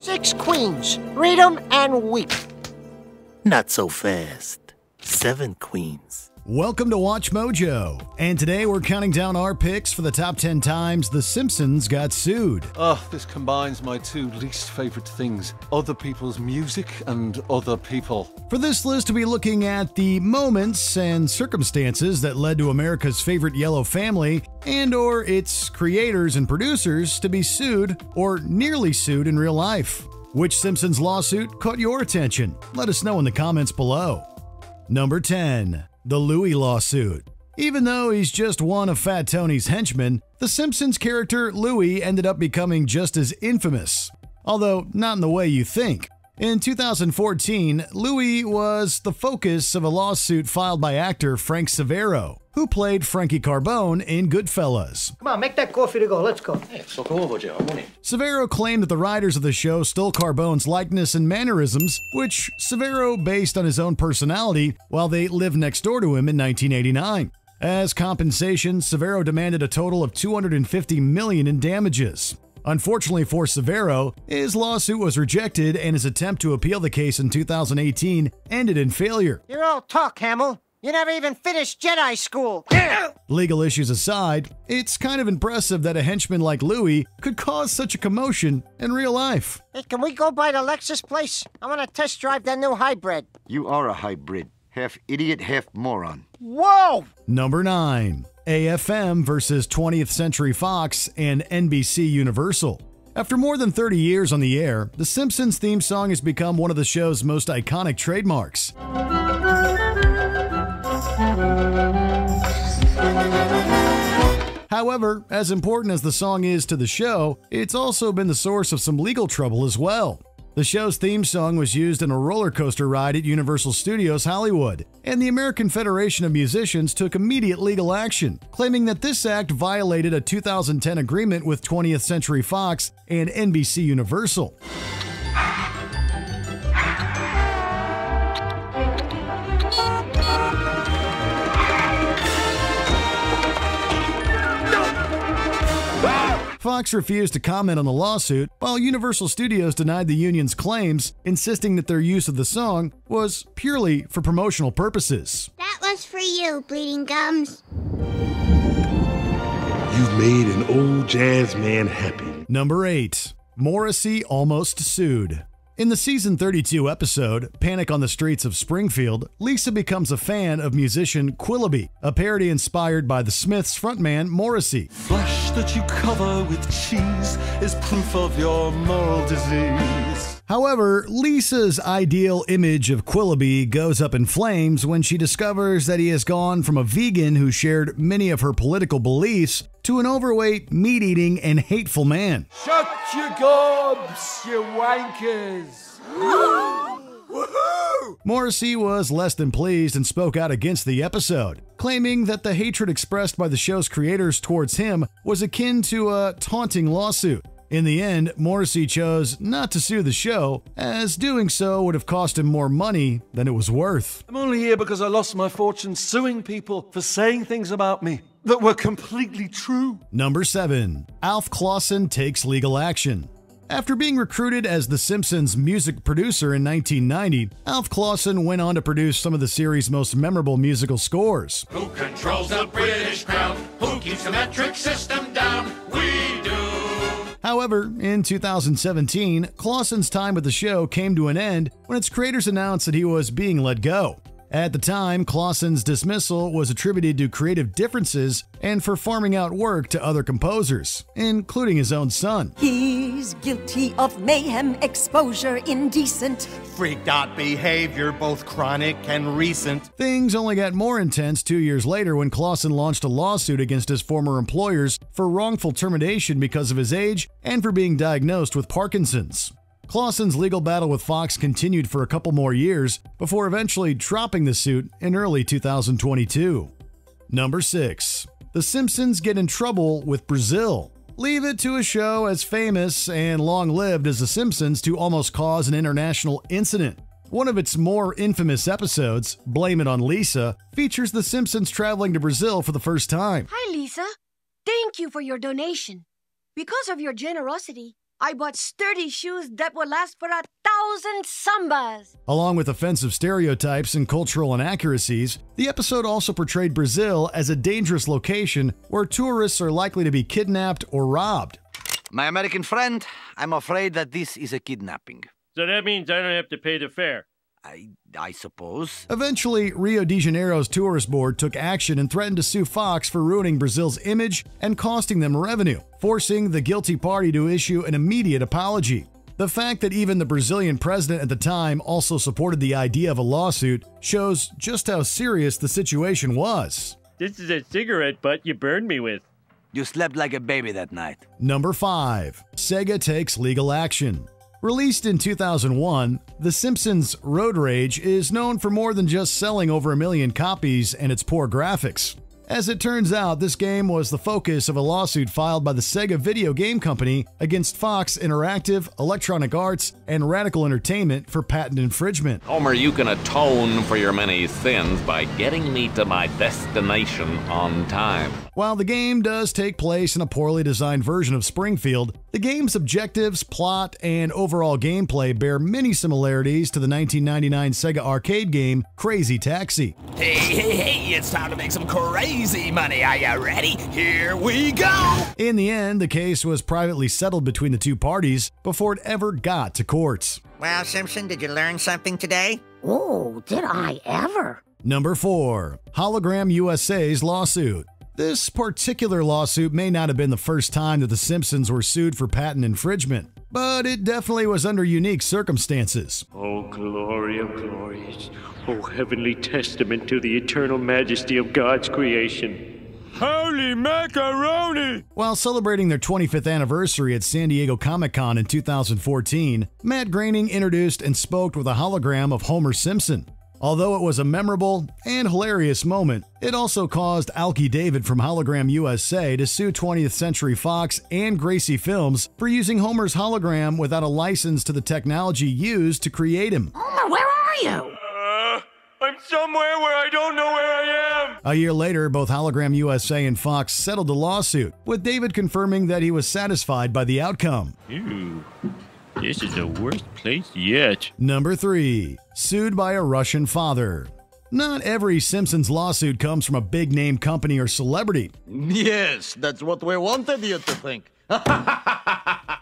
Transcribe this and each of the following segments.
6 queens. Read 'em and weep. Not so fast. 7 queens. Welcome to Watch Mojo, and today we're counting down our picks for the top 10 times The Simpsons got sued. This combines my two least favorite things, other people's music and other people. For this list, we'll be looking at the moments and circumstances that led to America's favorite yellow family and or its creators and producers to be sued or nearly sued in real life. Which Simpsons lawsuit caught your attention? Let us know in the comments below. Number 10. The Louie lawsuit. Even though he's just one of Fat Tony's henchmen, the Simpsons character Louie ended up becoming just as infamous. Although not in the way you think. In 2014, Louie was the focus of a lawsuit filed by actor Frank Severo, who played Frankie Carbone in Goodfellas. Come on, make that coffee to go. Let's go. Severo claimed that the writers of the show stole Carbone's likeness and mannerisms, which Severo based on his own personality while they lived next door to him in 1989. As compensation, Severo demanded a total of $250 million in damages. Unfortunately for Severo, his lawsuit was rejected and his attempt to appeal the case in 2018 ended in failure. You're all talk, Hamill. You never even finished Jedi school. Legal issues aside, it's kind of impressive that a henchman like Louie could cause such a commotion in real life. Hey, can we go by the Lexus place? I want to test drive that new hybrid. You are a hybrid. Half idiot, half moron. Whoa! Number 9. AFM versus 20th Century Fox and NBC Universal. After more than 30 years on the air, The Simpsons theme song has become one of the show's most iconic trademarks. However, as important as the song is to the show, it's also been the source of some legal trouble as well. The show's theme song was used in a roller coaster ride at Universal Studios Hollywood, and the American Federation of Musicians took immediate legal action, claiming that this act violated a 2010 agreement with 20th Century Fox and NBC Universal. Fox refused to comment on the lawsuit, while Universal Studios denied the union's claims, insisting that their use of the song was purely for promotional purposes. That was for you, Bleeding Gums. You've made an old jazz man happy. Number 8. Morrissey almost sued. In the season 32 episode, Panic on the Streets of Springfield, Lisa becomes a fan of musician Quillaby, a parody inspired by the Smiths frontman Morrissey. Flesh that you cover with cheese is proof of your moral disease. However, Lisa's ideal image of Quillaby goes up in flames when she discovers that he has gone from a vegan who shared many of her political beliefs to an overweight, meat-eating, and hateful man. Shut your gobs, you wankers! Morrissey was less than pleased and spoke out against the episode, claiming that the hatred expressed by the show's creators towards him was akin to a taunting lawsuit. In the end, Morrissey chose not to sue the show, as doing so would have cost him more money than it was worth. I'm only here because I lost my fortune suing people for saying things about me that were completely true. Number 7. Alf Clausen takes legal action. After being recruited as The Simpsons' music producer in 1990, Alf Clausen went on to produce some of the series' most memorable musical scores. Who controls the British crown? Who keeps the metric system down? We do. However, in 2017, Clausen's time with the show came to an end when its creators announced that he was being let go. At the time, Clausen's dismissal was attributed to creative differences and for farming out work to other composers, including his own son. He's guilty of mayhem, exposure, indecent, freaked out behavior, both chronic and recent. Things only got more intense 2 years later when Clausen launched a lawsuit against his former employers for wrongful termination because of his age and for being diagnosed with Parkinson's. Clausen's legal battle with Fox continued for a couple more years before eventually dropping the suit in early 2022. Number 6. The Simpsons get in trouble with Brazil. Leave it to a show as famous and long-lived as The Simpsons to almost cause an international incident. One of its more infamous episodes, Blame It on Lisa, features The Simpsons traveling to Brazil for the first time. Hi, Lisa. Thank you for your donation. Because of your generosity, I bought sturdy shoes that will last for 1,000 sambas. Along with offensive stereotypes and cultural inaccuracies, the episode also portrayed Brazil as a dangerous location where tourists are likely to be kidnapped or robbed. My American friend, I'm afraid that this is a kidnapping. So that means I don't have to pay the fare. I suppose. Eventually, Rio de Janeiro's tourist board took action and threatened to sue Fox for ruining Brazil's image and costing them revenue, forcing the guilty party to issue an immediate apology. The fact that even the Brazilian president at the time also supported the idea of a lawsuit shows just how serious the situation was. This is a cigarette butt you burned me with. You slept like a baby that night. Number 5. Sega takes legal action. Released in 2001, The Simpsons Road Rage is known for more than just selling over 1 million copies and its poor graphics. As it turns out, this game was the focus of a lawsuit filed by the Sega video game company against Fox Interactive, Electronic Arts, and Radical Entertainment for patent infringement. Homer, you can atone for your many sins by getting me to my destination on time. While the game does take place in a poorly designed version of Springfield, the game's objectives, plot, and overall gameplay bear many similarities to the 1999 Sega arcade game Crazy Taxi. Hey, it's time to make some crazy money. Are you ready? Here we go! In the end, the case was privately settled between the two parties before it ever got to courts. Well, Simpson, did you learn something today? Oh, did I ever? Number 4. Hologram USA's lawsuit. This particular lawsuit may not have been the first time that The Simpsons were sued for patent infringement, but it definitely was under unique circumstances. Oh, glory of glories. Oh, heavenly testament to the eternal majesty of God's creation. Holy macaroni! While celebrating their 25th anniversary at San Diego Comic-Con in 2014, Matt Groening introduced and spoke with a hologram of Homer Simpson. Although it was a memorable and hilarious moment, it also caused Alki David from Hologram USA to sue 20th Century Fox and Gracie Films for using Homer's hologram without a license to the technology used to create him. Homer, where are you? I'm somewhere where I don't know where I am! A year later, both Hologram USA and Fox settled the lawsuit, with David confirming that he was satisfied by the outcome. Ew. This is the worst place yet. Number 3. Sued by a Russian father. Not every Simpsons lawsuit comes from a big-name company or celebrity. Yes, that's what we wanted you to think.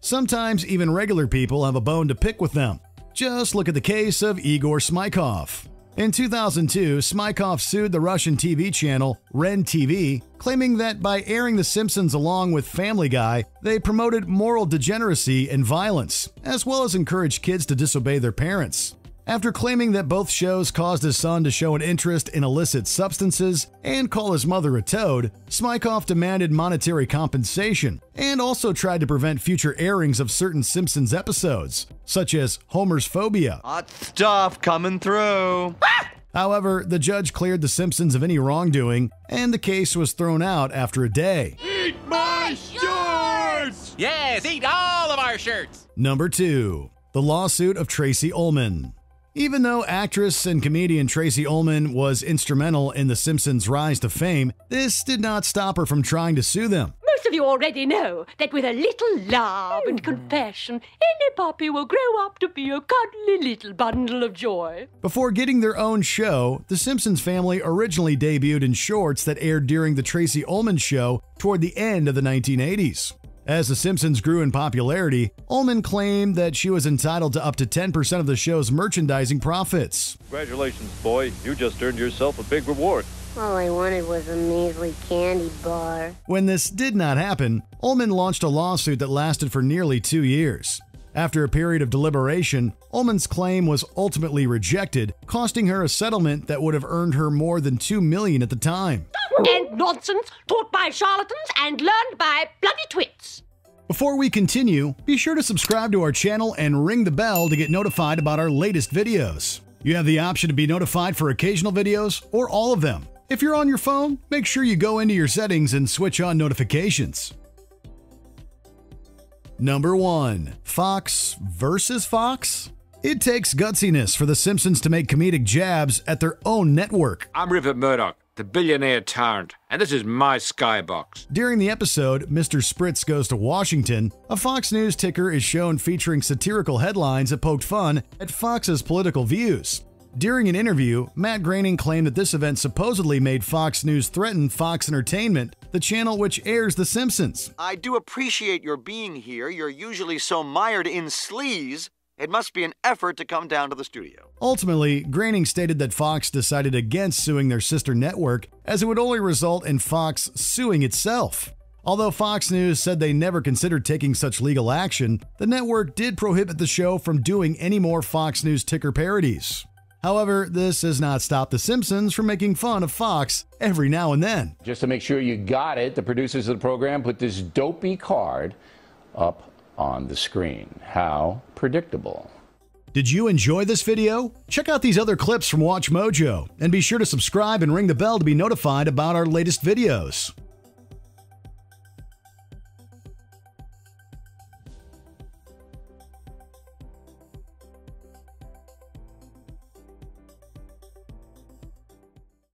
Sometimes even regular people have a bone to pick with them. Just look at the case of Igor Smykov. In 2002, Smykov sued the Russian TV channel Ren TV, claiming that by airing The Simpsons along with Family Guy, they promoted moral degeneracy and violence, as well as encouraged kids to disobey their parents. After claiming that both shows caused his son to show an interest in illicit substances and call his mother a toad, Smykov demanded monetary compensation and also tried to prevent future airings of certain Simpsons episodes, such as Homer's Phobia. Hot stuff coming through. However, the judge cleared The Simpsons of any wrongdoing, and the case was thrown out after a day. Eat my shirts! Yes, eat all of our shirts! Number 2. The lawsuit of Tracy Ullman. Even though actress and comedian Tracy Ullman was instrumental in The Simpsons' rise to fame, this did not stop her from trying to sue them. Most of you already know that with a little love and compassion, any puppy will grow up to be a cuddly little bundle of joy. Before getting their own show, the Simpsons family originally debuted in shorts that aired during the Tracy Ullman Show toward the end of the 1980s. As The Simpsons grew in popularity, Ullman claimed that she was entitled to up to 10% of the show's merchandising profits. Congratulations, boy. You just earned yourself a big reward. All I wanted was a measly candy bar. When this did not happen, Ullman launched a lawsuit that lasted for nearly 2 years. After a period of deliberation, Ullman's claim was ultimately rejected, costing her a settlement that would have earned her more than $2 million at the time. And nonsense taught by charlatans and learned by bloody twits. Before we continue, be sure to subscribe to our channel and ring the bell to get notified about our latest videos. You have the option to be notified for occasional videos or all of them. If you're on your phone, make sure you go into your settings and switch on notifications. Number 1. Fox versus Fox? It takes gutsiness for The Simpsons to make comedic jabs at their own network. I'm Rupert Murdoch. the billionaire tyrant, and this is my skybox. During the episode, Mr. Spritz Goes to Washington, a Fox News ticker is shown featuring satirical headlines that poked fun at Fox's political views. During an interview, Matt Groening claimed that this event supposedly made Fox News threaten Fox Entertainment, the channel which airs The Simpsons. I do appreciate your being here. You're usually so mired in sleaze, it must be an effort to come down to the studio. Ultimately, Groening stated that Fox decided against suing their sister network as it would only result in Fox suing itself. Although Fox News said they never considered taking such legal action, the network did prohibit the show from doing any more Fox News ticker parodies. However, this has not stopped The Simpsons from making fun of Fox every now and then. Just to make sure you got it, the producers of the program put this dopey card up on the screen. How predictable. Did you enjoy this video? Check out these other clips from WatchMojo, and be sure to subscribe and ring the bell to be notified about our latest videos.